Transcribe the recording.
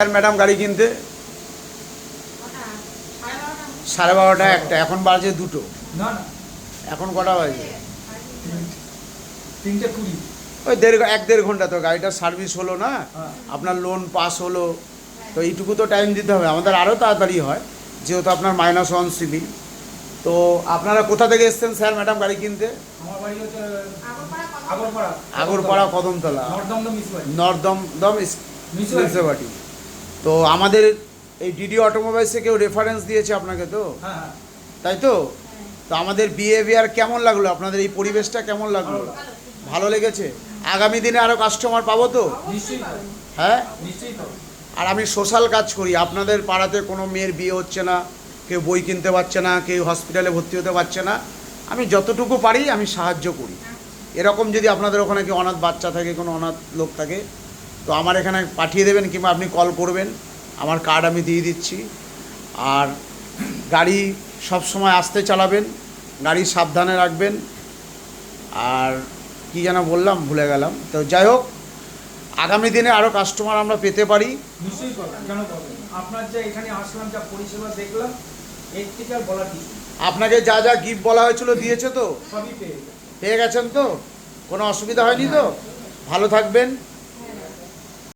Madam গাড়ি কিনতে 12:30 একটা, এখন বাজে 2টো। না না, এখন কটা বাজে? 3:20। ওই 1-1.5 ঘন্টা তো গাড়িটার সার্ভিস হলো না, আপনার লোন পাস হলো, তো এইটুকু তো টাইম দিতে হবে। আমাদের আরও তাড়াতাড়ি হয় যেহেতু আপনার -1 সিভিল। তো আপনারা কোথা থেকে এসছেন স্যার ম্যাডাম গাড়ি কিনতে? আমার বাড়ি হচ্ছে আগরপাড়া। আগরপাড়া কদমতলা, নর্দমদম মিসবাড়ি। নর্দমদম মিউনিসিপ্যালিটি। তো আমাদের এই ডিডি অটোমোবাইলসে কেউ রেফারেন্স দিয়েছে আপনাকে তো, হ্যাঁ হ্যাঁ, তাই তো? তো আমাদের বিহেভিয়ার কেমন লাগলো, আপনাদের এই পরিবেশটা কেমন লাগলো? ভালো লেগেছে? আগামী দিনে আরও কাস্টমার পাবো তো? নিশ্চয়ই পাবো, হ্যাঁ। নিশ্চয়ই পাবো। আর আমি সোশ্যাল কাজ করি, আপনাদের পাড়াতে কোনো মেয়ের বিয়ে হচ্ছে না, কেউ বই কিনতে পারছে না, কেউ হসপিটালে ভর্তি হতে পারছে না, আমি যতটুকু পারি আমি সাহায্য করি। এরকম যদি আপনাদের ওখানে কেউ অনাথ বাচ্চা থাকে, কোনো অনাথ লোক থাকে, তো আমার এখানে পাঠিয়ে দেবেন কিংবা আপনি কল করবেন, আমার কার্ড আমি দিয়ে দিচ্ছি। আর গাড়ি সব সময় আস্তে চালাবেন, গাড়ি সাবধানে রাখবেন। আর কি যেন বললাম ভুলে গেলাম। তো যাই হোক, আগামী দিনে আরও কাস্টমার আমরা পেতে পারি। নিশ্চয়ই পাবো, কেন পাবো? আপনার যে এখানে আসলাম, যা পরিষেবা দেখলাম, এর থেকে আর বলার কিছু নেই। আপনাকে যা যা গিফট বলা হয়েছিল দিয়েছে তো? সবই পেয়ে গেছে। পেয়ে গেছেন তো? কোনো অসুবিধা হয়নি তো? ভালো থাকবেন।